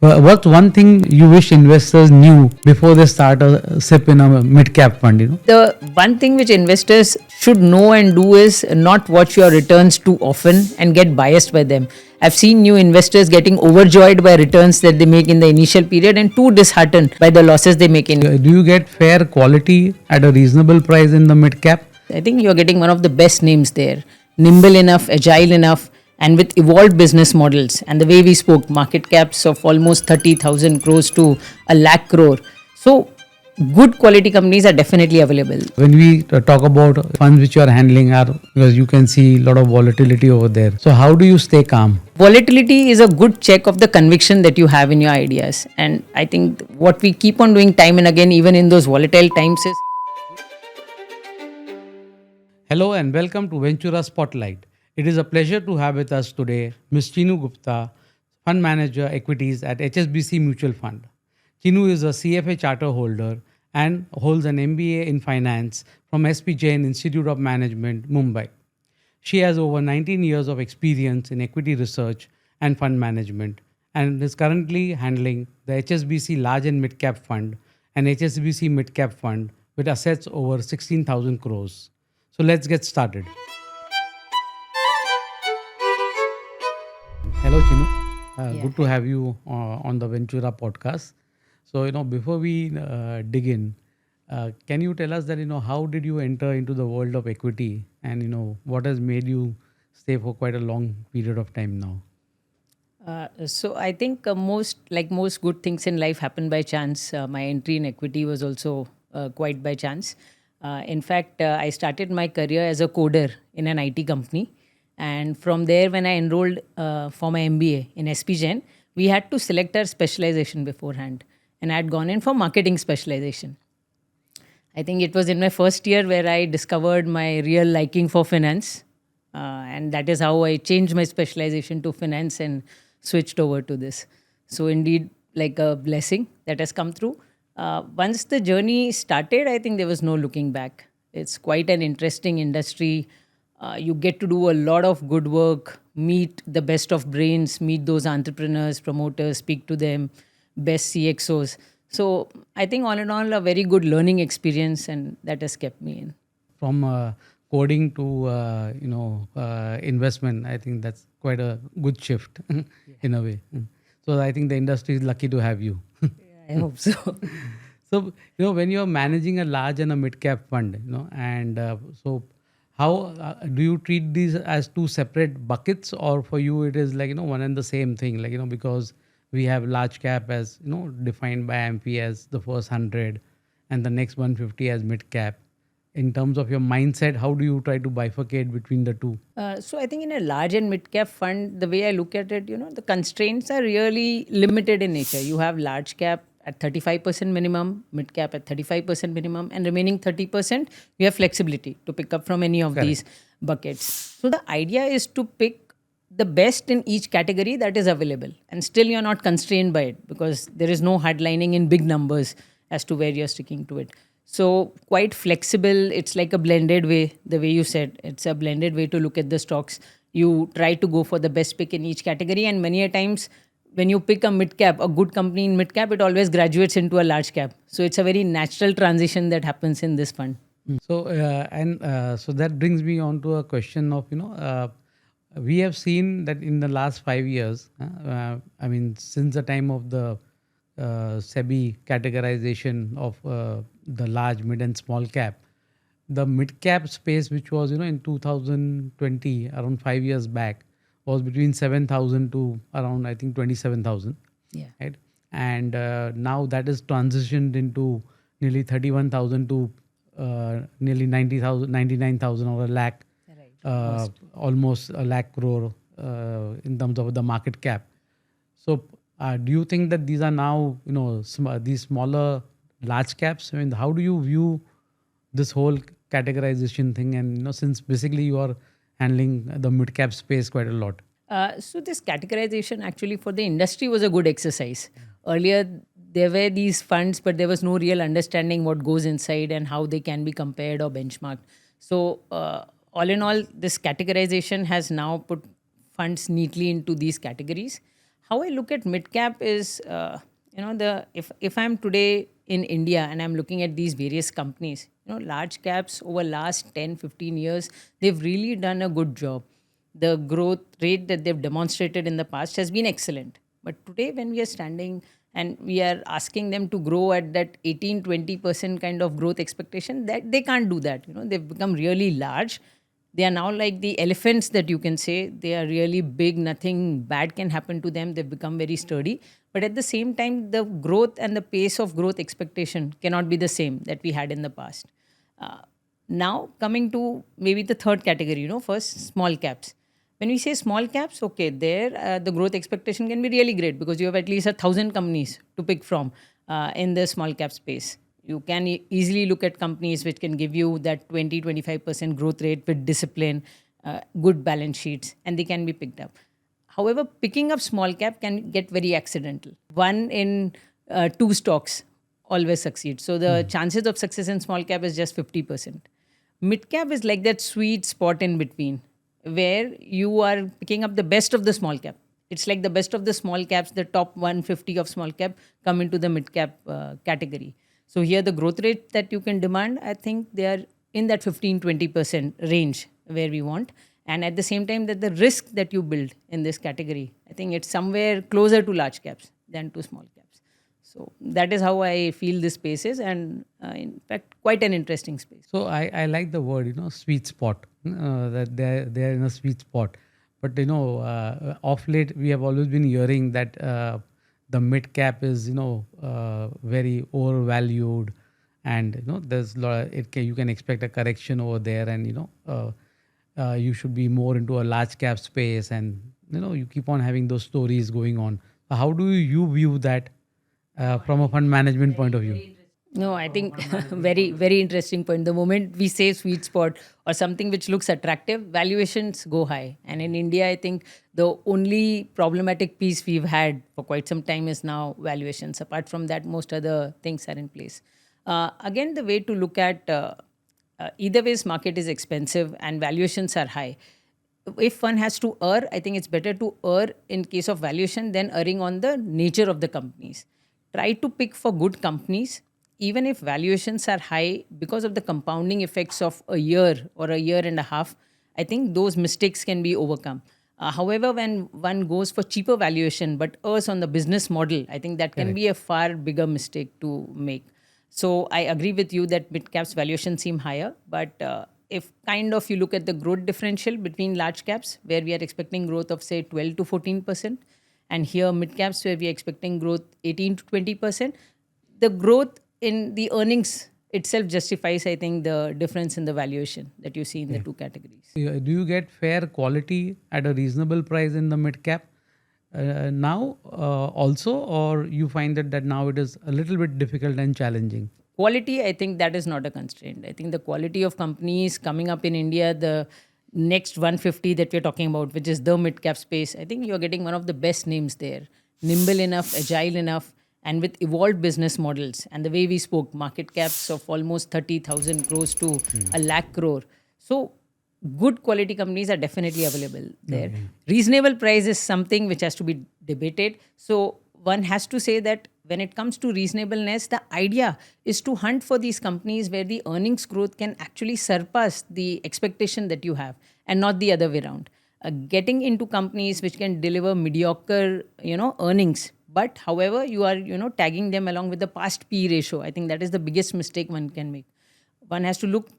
What's one thing you wish investors knew before they start a SIP in a mid-cap fund? The one thing which investors should know and do is not watch your returns too often and get biased by them. I've seen new investors getting overjoyed by returns that they make in the initial period and too disheartened by the losses they make in. Do you get fair quality at a reasonable price in the mid-cap? I think you're getting one of the best names there. Nimble enough, agile enough, and with evolved business models. And the way we spoke, market caps of almost 30,000 crores to a lakh crore. So, good quality companies are definitely available. When we talk about funds which you are handling, because you can see a lot of volatility over there. So how do you stay calm? Volatility is a good check of the conviction that you have in your ideas. And I think what we keep on doing time and again, even in those volatile times, is. Hello and welcome to Ventura Spotlight. It is a pleasure to have with us today Ms. Cheenu Gupta, Fund Manager Equities at HSBC Mutual Fund. Cheenu is a CFA charter holder and holds an MBA in Finance from SP Jain Institute of Management, Mumbai. She has over 19 years of experience in equity research and fund management and is currently handling the HSBC Large and Midcap Fund and HSBC Midcap Fund with assets over 16,000 crores. So let's get started. Hello, Cheenu. Good to have you on the Ventura podcast. So, before we dig in, can you tell us that, how did you enter into the world of equity and, what has made you stay for quite a long period of time now? So I think most good things in life happen by chance. My entry in equity was also quite by chance. In fact, I started my career as a coder in an IT company. And from there, when I enrolled for my MBA in SP Jain, we had to select our specialization beforehand. And I had gone in for marketing specialization. I think it was in my first year where I discovered my real liking for finance. And that is how I changed my specialization to finance and switched over to this. So indeed, like a blessing that has come through. Once the journey started, I think there was no looking back. It's quite an interesting industry. You get to do a lot of good work, meet the best of brains, meet those entrepreneurs, promoters, speak to them, best CXOs. So I think all in all, a very good learning experience, and that has kept me in. From coding to, investment, I think that's quite a good shift in a way. So I think the industry is lucky to have you. I hope so. So, when you're managing a large and a mid-cap fund, so how do you treat these as two separate buckets, or for you it is like, one and the same thing, like, because we have large cap as, defined by AMFI as the first 100 and the next 150 as mid cap. In terms of your mindset, how do you try to bifurcate between the two? So I think in a large and mid-cap fund, the way I look at it, the constraints are really limited in nature. You have large cap at 35% minimum, mid-cap at 35% minimum, and remaining 30%, you have flexibility to pick up from any of Correct. these buckets. So the idea is to pick the best in each category that is available. And still you're not constrained by it because there is no hardlining in big numbers as to where you're sticking to it. So quite flexible. It's like a blended way, the way you said. It's a blended way to look at the stocks. You try to go for the best pick in each category. And many a times when you pick a mid-cap, a good company in mid-cap, it always graduates into a large cap. So it's a very natural transition that happens in this fund. So, so that brings me on to a question of, we have seen that in the last 5 years, since the time of the SEBI categorization of the large, mid and small cap, the mid cap space, which was, in 2020, around 5 years back, was between 7,000 to around, I think, 27,000. Yeah. Right? And now that is transitioned into nearly 31,000 to nearly 90,000, 99,000 or a lakh. Right. Almost a lakh crore in terms of the market cap. So, do you think that these are now, these smaller large caps? I mean, how do you view this whole categorization thing? And, since basically you are handling the mid cap space quite a lot. So this categorization actually for the industry was a good exercise. Earlier, there were these funds, but there was no real understanding what goes inside and how they can be compared or benchmarked. So all in all, this categorization has now put funds neatly into these categories. How I look at mid cap is, the if I'm today in India and I'm looking at these various companies, large caps over last 10, 15 years, they've really done a good job. The growth rate that they've demonstrated in the past has been excellent. But today, when we are standing and we are asking them to grow at that 18-20% kind of growth expectation, that they can't do that. They've become really large. They are now like the elephants that you can say. They are really big. Nothing bad can happen to them. They've become very sturdy. But at the same time, the growth and the pace of growth expectation cannot be the same that we had in the past. Uh, Now, coming to maybe the third category, first small caps. When we say small caps, okay, there the growth expectation can be really great because you have at least 1,000 companies to pick from in the small cap space. You can easily look at companies which can give you that 20-25% growth rate with discipline, good balance sheets, and they can be picked up. However, picking up small cap can get very accidental. One in two stocks always succeed. So the chances of success in small cap is just 50%. Mid cap is like that sweet spot in between where you are picking up the best of the small cap. It's like the best of the small caps, the top 150 of small cap come into the mid cap category. So here the growth rate that you can demand, I think they are in that 15-20% range where we want. And at the same time that the risk that you build in this category, I think it's somewhere closer to large caps than to small caps. So that is how I feel this space is, and in fact, quite an interesting space. So I like the word, sweet spot, that they're in a sweet spot. But, off late, we have always been hearing that the mid cap is, very overvalued, and, there's you can expect a correction over there, and, you should be more into a large cap space, and, you keep on having those stories going on. How do you view that from a fund management point of view? No, I think very, very interesting point. The moment we say sweet spot or something which looks attractive, valuations go high. And in India, I think the only problematic piece we've had for quite some time is now valuations. Apart from that, most other things are in place. Again, the way to look at either ways, market is expensive and valuations are high. If one has to err, I think it's better to err in case of valuation than erring on the nature of the companies. Try to pick for good companies, even if valuations are high because of the compounding effects of a year or a year and a half. I think those mistakes can be overcome. However, when one goes for cheaper valuation but errs on the business model, I think that can be a far bigger mistake to make. So I agree with you that mid caps valuation seem higher, but if kind of you look at the growth differential between large caps, where we are expecting growth of say 12 to 14%, and here mid caps where we are expecting growth 18 to 20%, the growth in the earnings itself justifies, I think, the difference in the valuation that you see in the two categories. Do you get fair quality at a reasonable price in the mid cap now also, or you find that now it is a little bit difficult and challenging? Quality, I think that is not a constraint. I think the quality of companies coming up in India, the next 150 that we're talking about, which is the mid-cap space, I think you're getting one of the best names there. Nimble enough, agile enough, and with evolved business models. And the way we spoke, market caps of almost 30,000 crores to a lakh crore. So good quality companies are definitely available there. Reasonable price is something which has to be debated. So one has to say that when it comes to reasonableness, the idea is to hunt for these companies where the earnings growth can actually surpass the expectation that you have and not the other way around. Getting into companies which can deliver mediocre, earnings, but however, you are, tagging them along with the past P ratio. I think that is the biggest mistake one can make. One has to look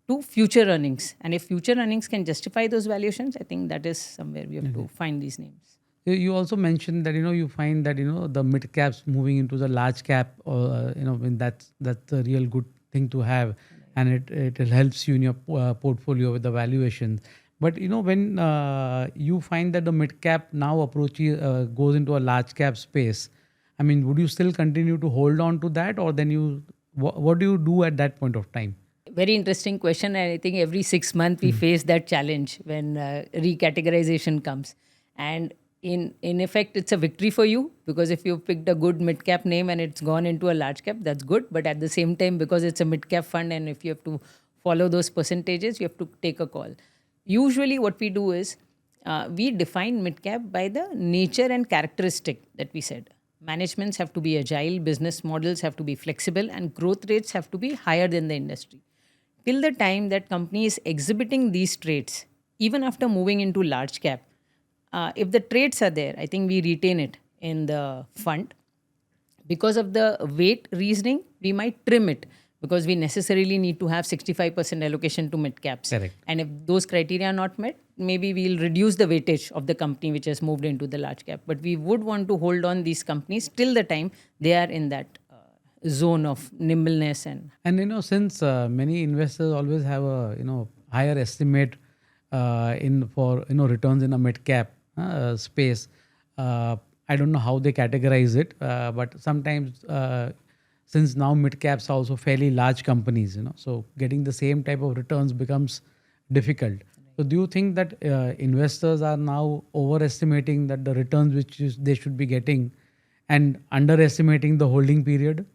to future earnings. And if future earnings can justify those valuations, I think that is somewhere we have to find these names. You also mentioned that you find that the mid caps moving into the large cap, when that's a real good thing to have, and it helps you in your portfolio with the valuation. But when you find that the mid cap now approaches goes into a large cap space, I mean, would you still continue to hold on to that, or then what do you do at that point of time? Very interesting question, and I think every 6 months we face that challenge when recategorization comes. And in effect, it's a victory for you, because if you've picked a good mid-cap name and it's gone into a large cap, that's good. But at the same time, because it's a mid-cap fund and if you have to follow those percentages, you have to take a call. Usually what we do is, we define midcap by the nature and characteristic that we said. Managements have to be agile, business models have to be flexible, and growth rates have to be higher than the industry. Till the time that company is exhibiting these traits, even after moving into large cap, if the traits are there, I think we retain it in the fund. Because of the weight reasoning, we might trim it because we necessarily need to have 65% allocation to mid caps. Correct. And if those criteria are not met, maybe we'll reduce the weightage of the company which has moved into the large cap. But we would want to hold on these companies till the time they are in that zone of nimbleness. And since many investors always have a higher estimate in for returns in a mid cap space, I don't know how they categorize it, but sometimes since now mid caps are also fairly large companies, so getting the same type of returns becomes difficult. So do you think that investors are now overestimating that the returns they should be getting and underestimating the holding period?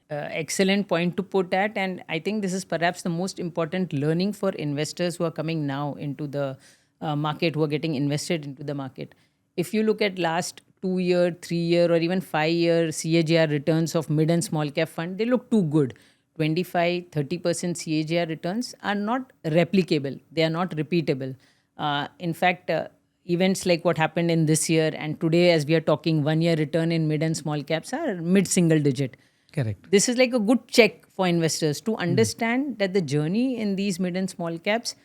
Excellent point to put at, and I think this is perhaps the most important learning for investors who are coming now into the market, who are getting invested into the market. If you look at last 2-year, 3-year, or even 5-year CAGR returns of mid and small cap fund, they look too good. 25, 30% CAGR returns are not replicable. They are not repeatable. In fact, events like what happened in this year and today, as we are talking, 1-year return in mid and small caps are mid single digit. Correct. This is like a good check for investors to understand that the journey in these mid and small caps,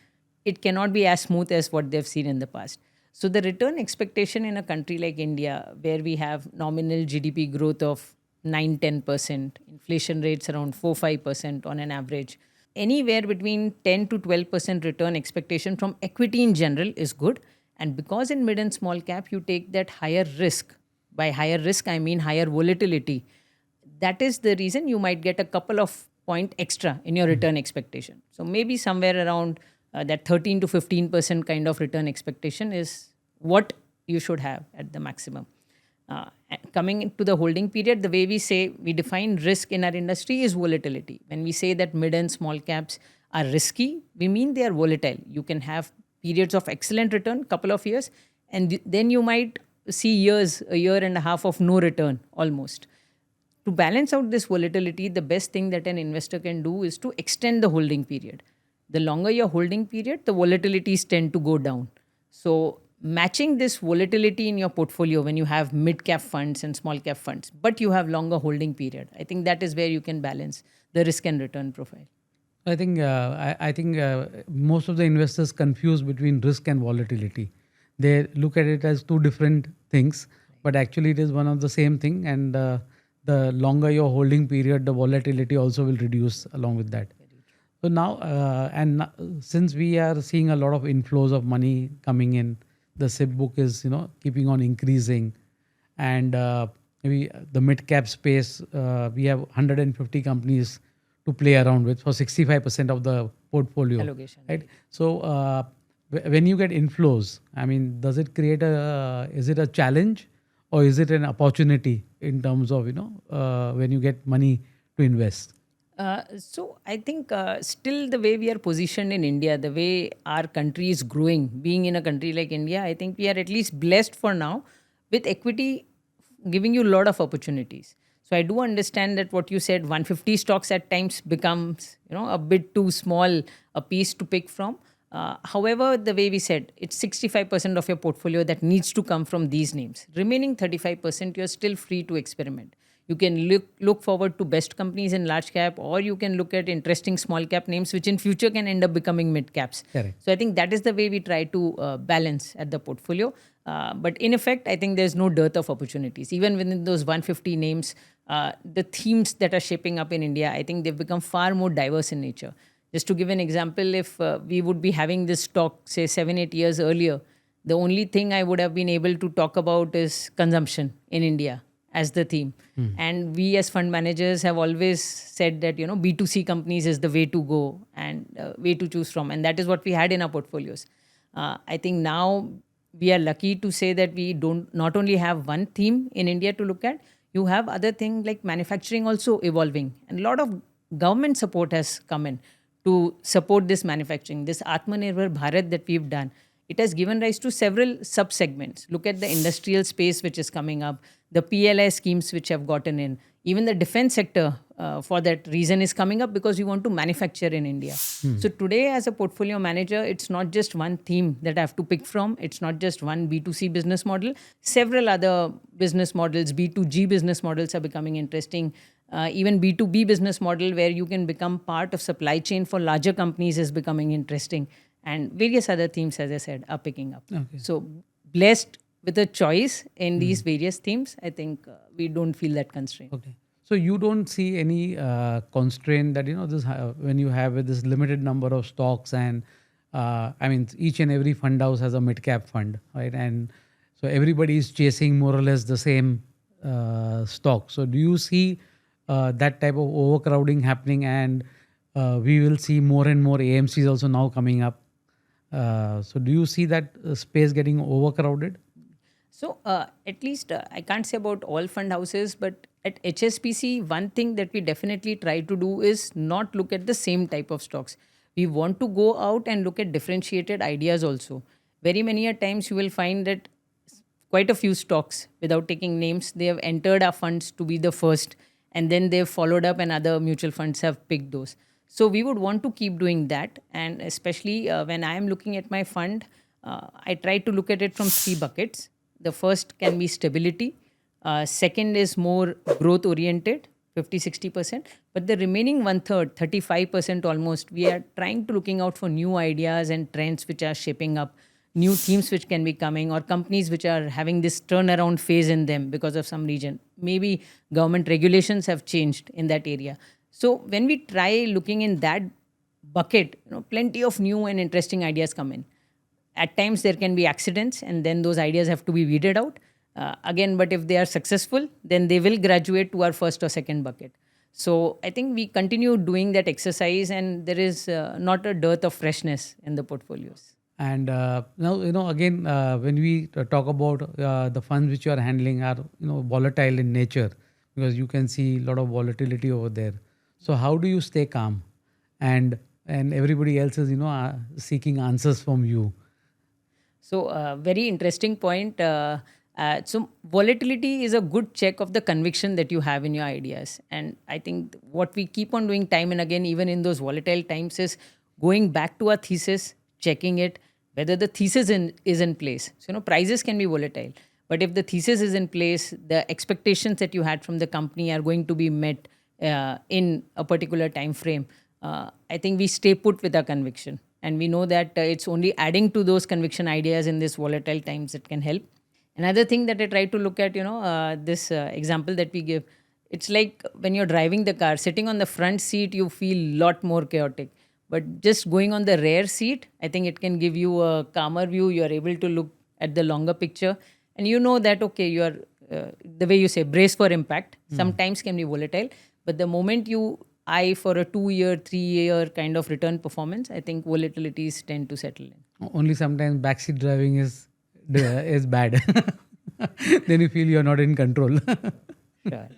it cannot be as smooth as what they've seen in the past. So the return expectation in a country like India, where we have nominal GDP growth of 9-10%, inflation rates around 4-5% on an average, anywhere between 10 to 12% return expectation from equity in general is good. And because in mid and small cap, you take that higher risk. By higher risk, I mean higher volatility. That is the reason you might get a couple of point extra in your return expectation. So maybe somewhere around that 13 to 15% kind of return expectation is what you should have at the maximum. Coming into the holding period, the way we define risk in our industry is volatility. When we say that mid and small caps are risky, we mean they are volatile. You can have periods of excellent return, couple of years, and then you might see a year and a half of no return almost. To balance out this volatility, the best thing that an investor can do is to extend the holding period. The longer your holding period, the volatilities tend to go down. So matching this volatility in your portfolio when you have mid-cap funds and small-cap funds, but you have longer holding period, I think that is where you can balance the risk and return profile. I think most of the investors confuse between risk and volatility. They look at it as two different things, but actually it is one of the same thing. And the longer your holding period, the volatility also will reduce along with that. So now, since we are seeing a lot of inflows of money coming in, the SIP book is keeping on increasing, and maybe the mid cap space, we have 150 companies to play around with for 65% of the portfolio Allocation. right? So when you get inflows, I mean, does it create is it a challenge or is it an opportunity in terms of when you get money to invest? So I think still the way we are positioned in India, the way our country is growing, being in a country like India, I think we are at least blessed for now with equity giving you a lot of opportunities. So I do understand that what you said, 150 stocks at times becomes a bit too small a piece to pick from. However, the way we said, it's 65% of your portfolio that needs to come from these names. Remaining 35%, you're still free to experiment. You can look forward to best companies in large cap, or you can look at interesting small cap names, which in future can end up becoming mid caps. Correct. So I think that is the way we try to balance at the portfolio. But in effect, I think there's no dearth of opportunities. Even within those 150 names, the themes that are shaping up in India, I think they've become far more diverse in nature. Just to give an example, if we would be having this talk, say 7-8 years earlier, the only thing I would have been able to talk about is consumption in India as the theme. And we as fund managers have always said that, B2C companies is the way to go and way to choose from. And that is what we had in our portfolios. I think now we are lucky to say that we don't not only have one theme in India to look at, you have other things like manufacturing also evolving. And a lot of government support has come in to support this manufacturing. This Atmanirbhar Bharat that we've done it has given rise to several sub-segments. Look at the industrial space which is coming up, the PLI schemes which have gotten in. Even the defense sector, for that reason, is coming up because we want to manufacture in India. So today, as a portfolio manager, it's not just one theme that I have to pick from. It's not just one B2C business model. Several other business models, B2G business models are becoming interesting. Even B2B business model where you can become part of supply chain for larger companies is becoming interesting. And various other themes, as I said, are picking up. Okay. So blessed with a choice in these various themes, I think we don't feel that constraint. Okay. So you don't see any constraint that this when you have this limited number of stocks and I mean each and every fund house has a mid cap fund, right? And so everybody is chasing more or less the same stock. So do you see that type of overcrowding happening, and we will see more and more AMCs also now coming up? So do you see that space getting overcrowded? So at least I can't say about all fund houses, but at HSBC, one thing that we definitely try to do is not look at the same type of stocks. We want to go out and look at differentiated ideas also. Very many a times you will find that quite a few stocks, without taking names, they have entered our funds to be the first, and then they've followed up and other mutual funds have picked those. So we would want to keep doing that. And especially when I am looking at my fund, I try to look at it from three buckets. The first can be stability. Second is more growth oriented, 50-60%. But the remaining one third, 35% almost, we are trying to looking out for new ideas and trends which are shaping up, new themes which can be coming, or companies which are having this turnaround phase in them because of some region. Maybe government regulations have changed in that area. So when we try looking in that bucket, plenty of new and interesting ideas come in. At times there can be accidents, and then those ideas have to be weeded out. Again, but if they are successful, then they will graduate to our first or second bucket. So I think we continue doing that exercise, and there is not a dearth of freshness in the portfolios. And now, again, when we talk about the funds which you are handling are, volatile in nature, because you can see a lot of volatility over there. So how do you stay calm? And everybody else is, seeking answers from you. So very interesting point. So volatility is a good check of the conviction that you have in your ideas. And I think what we keep on doing time and again, even in those volatile times, is going back to our thesis, checking it, whether the thesis is in place. So, prices can be volatile. But if the thesis is in place, the expectations that you had from the company are going to be met in a particular time frame. I think we stay put with our conviction. And we know that it's only adding to those conviction ideas in these volatile times that can help. Another thing that I try to look at, this example that we give, it's like when you're driving the car, sitting on the front seat, you feel a lot more chaotic. But just going on the rear seat, I think it can give you a calmer view. You're able to look at the longer picture. And you know that, okay, you're, the way you say, brace for impact, sometimes can be volatile. But the moment you eye for a 2-year, 3-year kind of return performance, I think volatilities tend to settle in. Only sometimes backseat driving is bad. Then you feel you're not in control. Sure.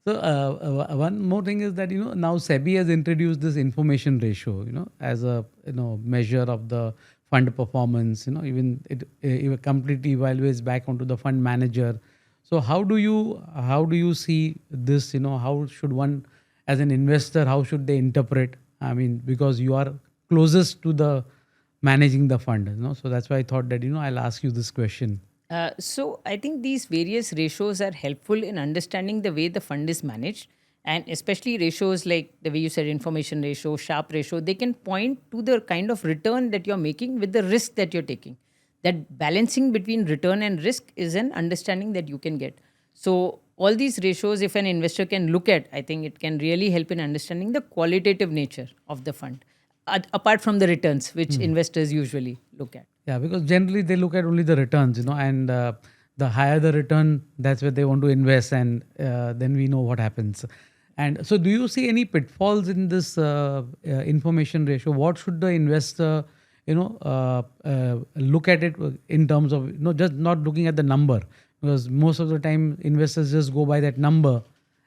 So one more thing is that now SEBI has introduced this information ratio as a measure of the fund performance. Even it completely evaluates back onto the fund manager. So how do you see this? How should one, as an investor, how should they interpret? I mean, because you are closest to the managing the fund. So that's why I thought that I'll ask you this question. So I think these various ratios are helpful in understanding the way the fund is managed, and especially ratios like the way you said, information ratio, Sharpe ratio, they can point to the kind of return that you're making with the risk that you're taking. That balancing between return and risk is an understanding that you can get. So all these ratios, if an investor can look at, I think it can really help in understanding the qualitative nature of the fund, apart from the returns, which investors usually look at. Yeah, because generally they look at only the returns, and the higher the return, that's where they want to invest, and then we know what happens. And so do you see any pitfalls in this information ratio? What should the investor, look at it in terms of, just not looking at the number, because most of the time investors just go by that number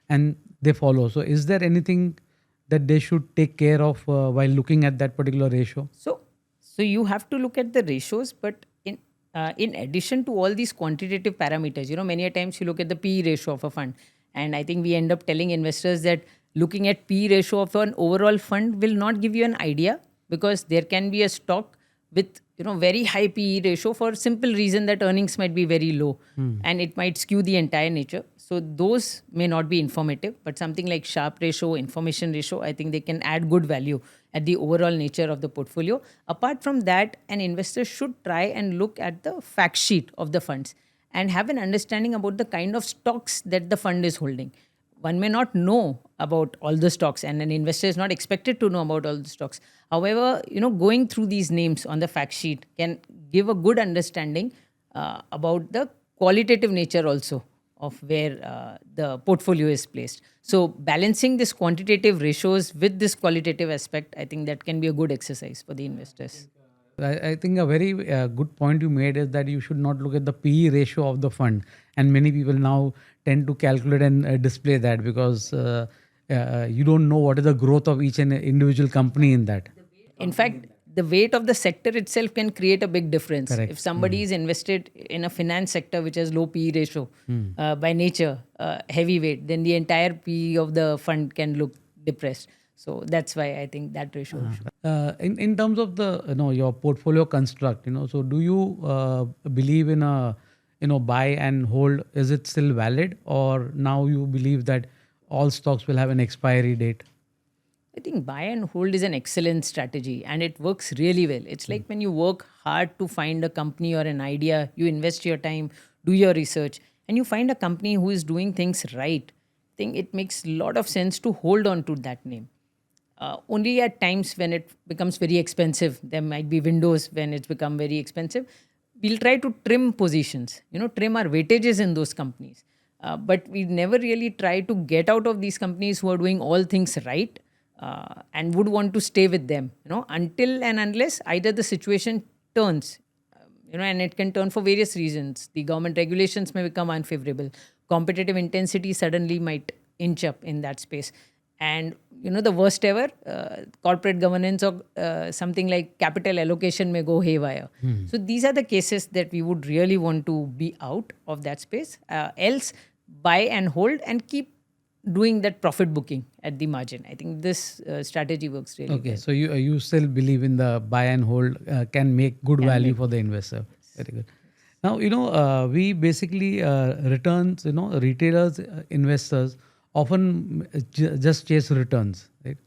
and they follow. So is there anything that they should take care of while looking at that particular ratio? So So you have to look at the ratios, but in addition to all these quantitative parameters, many a times you look at the P ratio of a fund, and I think we end up telling investors that looking at P ratio of an overall fund will not give you an idea, because there can be a stock with very high PE ratio for simple reason that earnings might be very low, and it might skew the entire nature. So those may not be informative, but something like Sharpe ratio, information ratio, I think they can add good value at the overall nature of the portfolio. Apart from that, an investor should try and look at the fact sheet of the funds and have an understanding about the kind of stocks that the fund is holding. One may not know about all the stocks, and an investor is not expected to know about all the stocks. However, going through these names on the fact sheet can give a good understanding about the qualitative nature also of where the portfolio is placed. So balancing this quantitative ratios with this qualitative aspect, I think that can be a good exercise for the investors. I think a very good point you made is that you should not look at the PE ratio of the fund. And many people now tend to calculate and display that, because you don't know what is the growth of each and individual company in that. In fact, the weight of the sector itself can create a big difference. Correct. If somebody is invested in a finance sector which has low PE ratio by nature, heavy weight, then the entire PE of the fund can look depressed. So that's why I think that ratio should. In terms of the your portfolio construct, so do you believe in a buy and hold? Is it still valid, or now you believe that all stocks will have an expiry date? I think buy and hold is an excellent strategy, and it works really well. It's like when you work hard to find a company or an idea, you invest your time, do your research, and you find a company who is doing things right. I think it makes a lot of sense to hold on to that name. Only at times when it becomes very expensive, there might be windows when it's become very expensive, we'll try to trim positions, trim our weightages in those companies. But we never really try to get out of these companies who are doing all things right, and would want to stay with them, until and unless either the situation turns, and it can turn for various reasons. The government regulations may become unfavorable. Competitive intensity suddenly might inch up in that space. And, the worst ever, corporate governance or something like capital allocation may go haywire. So these are the cases that we would really want to be out of that space. Else, buy and hold and keep doing that profit booking at the margin. I think this strategy works really well. Okay, so you still believe in the buy and hold can make good value for the investor. Very good. Now, we basically returns, retailers, investors often just chase returns, right?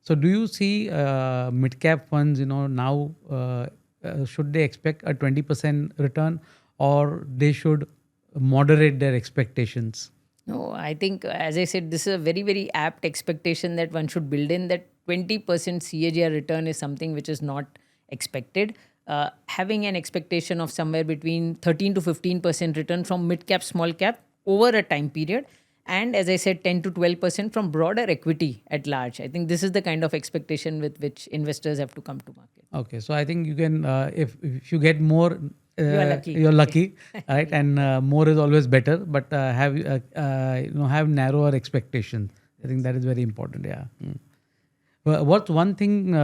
So do you see mid-cap funds, now should they expect a 20% return, or they should moderate their expectations? No, I think, as I said, this is a very, very apt expectation that one should build in, that 20% CAGR return is something which is not expected. Having an expectation of somewhere between 13 to 15% return from mid-cap, small-cap over a time period, and as I said, 10 to 12% from broader equity at large. I think this is the kind of expectation with which investors have to come to market. Okay, so I think you can, if you get more, You're lucky, right? And more is always better, but have narrower expectations. I think that is very important. Yeah. What's one thing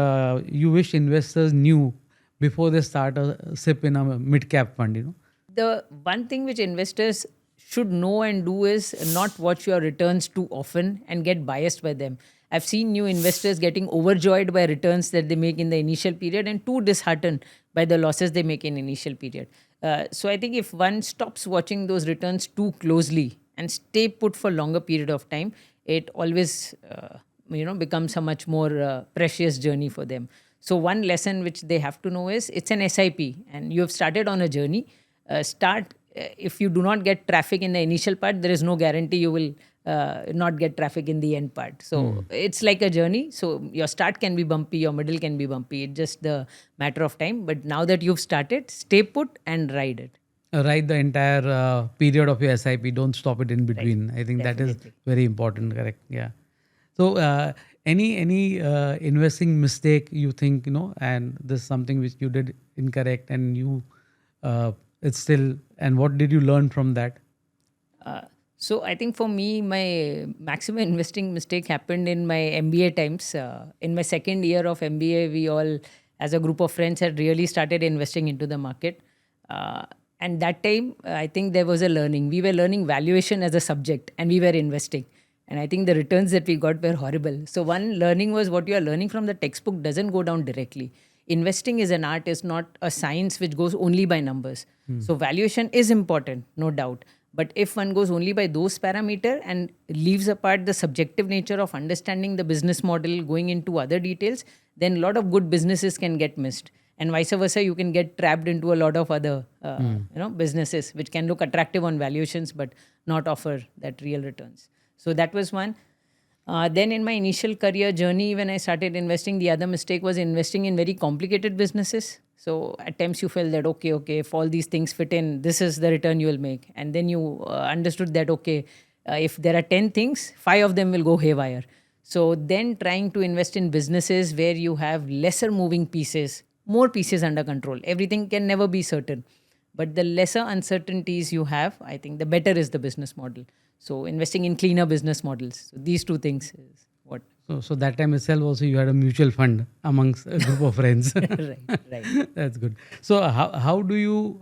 you wish investors knew before they start a SIP in a mid-cap fund? The one thing which investors should know and do is not watch your returns too often and get biased by them. I've seen new investors getting overjoyed by returns that they make in the initial period and too disheartened by the losses they make in initial period. So I think if one stops watching those returns too closely and stay put for longer period of time, it always becomes a much more precious journey for them. So one lesson which they have to know is it's an SIP, and you have started on a journey. If you do not get traffic in the initial part, there is no guarantee you will not get traffic in the end part. So it's like a journey. So your start can be bumpy, your middle can be bumpy. It's just the matter of time. But now that you've started, stay put and ride it. Ride the entire period of your SIP. Don't stop it in between. Right. I think that is very important. Correct. Yeah. So any investing mistake you think, and this is something which you did incorrect and you it's still, and what did you learn from that? So I think for me, my maximum investing mistake happened in my MBA times. In my second year of MBA, we all as a group of friends, had really started investing into the market. And that time, I think there was a learning. We were learning valuation as a subject and we were investing. And I think the returns that we got were horrible. So one learning was what you are learning from the textbook doesn't go down directly. Investing is an art, is not a science which goes only by numbers. So valuation is important, no doubt. But if one goes only by those parameters and leaves apart the subjective nature of understanding the business model, going into other details, then a lot of good businesses can get missed. And vice versa, you can get trapped into a lot of other businesses which can look attractive on valuations but not offer that real returns. So that was one. Then in my initial career journey, when I started investing, the other mistake was investing in very complicated businesses. So at times you felt that, okay, if all these things fit in, this is the return you will make. And then you understood that, if there are 10 things, 5 of them will go haywire. So then trying to invest in businesses where you have lesser moving pieces, more pieces under control. Everything can never be certain. But the lesser uncertainties you have, I think the better is the business model. So investing in cleaner business models. So these two things is what. So that time itself also you had a mutual fund amongst a group of friends. Right. That's good. So how do you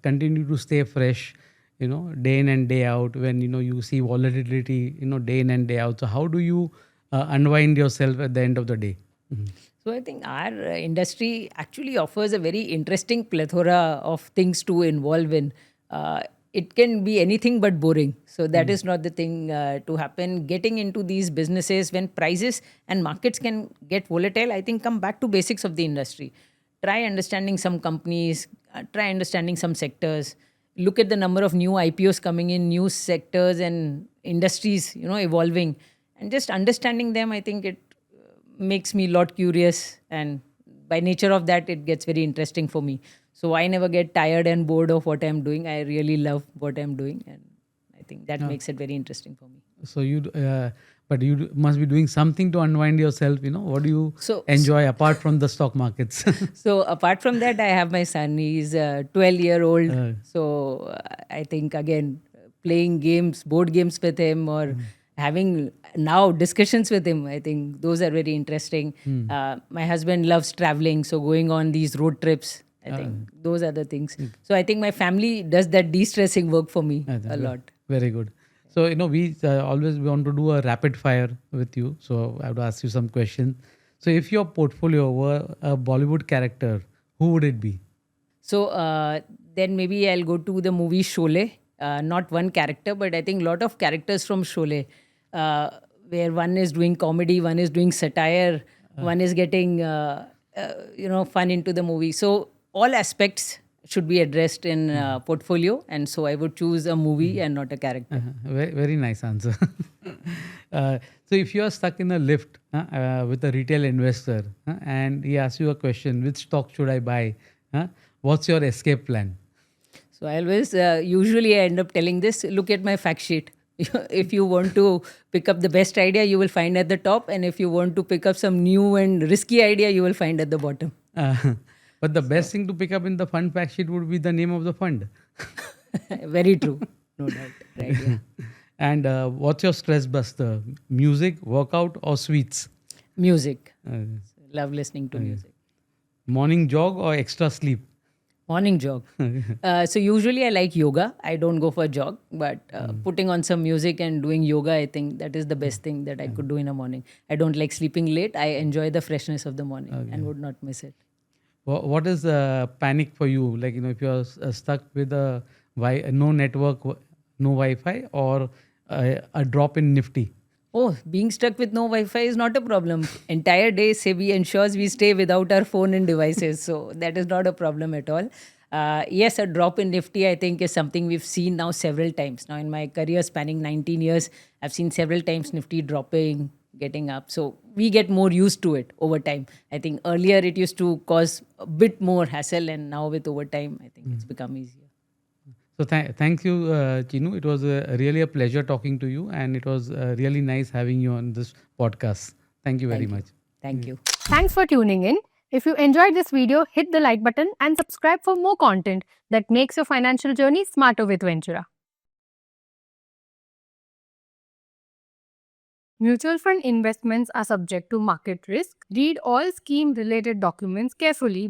continue to stay fresh, day in and day out when you see volatility, day in and day out. So how do you unwind yourself at the end of the day? Mhm. So I think our industry actually offers a very interesting plethora of things to involve in. It can be anything but boring. So that is not the thing to happen. Getting into these businesses when prices and markets can get volatile, I think come back to basics of the industry. Try understanding some companies, try understanding some sectors. Look at the number of new IPOs coming in, new sectors and industries, evolving. And just understanding them, I think it makes me a lot curious, and by nature of that it gets very interesting for me. So I never get tired and bored of what I'm doing. I really love what I'm doing, and I think that makes it very interesting for me. So but you must be doing something to unwind yourself. What do you enjoy apart from the stock markets? So apart from that, I have my son. He's 12-year-old. So I think again, playing games, board games with him, or having now discussions with him, I think those are very interesting. My husband loves traveling, so going on these road trips, I think those are the things. So I think my family does that de-stressing work for me a lot. Very good. So, we always want to do a rapid fire with you. So I have to ask you some questions. So if your portfolio were a Bollywood character, who would it be? So then maybe I'll go to the movie Sholay. Not one character, but I think a lot of characters from Sholay, where one is doing comedy, one is doing satire, one is getting, fun into the movie. So all aspects should be addressed in portfolio. And so I would choose a movie and not a character. Very, very nice answer. So if you are stuck in a lift with a retail investor and he asks you a question, which stock should I buy? What's your escape plan? So I always, usually I end up telling this, look at my fact sheet. If you want to pick up the best idea, you will find at the top. And if you want to pick up some new and risky idea, you will find at the bottom. But the best thing to pick up in the fund fact sheet would be the name of the fund. Very true. No doubt. Right, yeah. And what's your stress buster? Music, workout, or sweets? Music. Love listening to music. Morning jog or extra sleep? Morning jog. So usually I like yoga. I don't go for a jog, but putting on some music and doing yoga, I think that is the best thing that I could do in a morning. I don't like sleeping late. I enjoy the freshness of the morning and would not miss it. What is panic for you? Like, if you're stuck with no network, no Wi-Fi, or a drop in Nifty? Oh, being stuck with no Wi-Fi is not a problem. Entire day, SEBI ensures we stay without our phone and devices. So that is not a problem at all. Yes, a drop in Nifty, I think, is something we've seen now several times. Now, in my career spanning 19 years, I've seen several times Nifty dropping, getting up. So we get more used to it over time. I think earlier it used to cause a bit more hassle, and now with over time, I think it's become easier. So thank you, Cheenu. It was really a pleasure talking to you, and it was really nice having you on this podcast. Thank you very much. Thank you. Thanks for tuning in. If you enjoyed this video, hit the like button and subscribe for more content that makes your financial journey smarter with Ventura. Mutual fund investments are subject to market risk. Read all scheme related documents carefully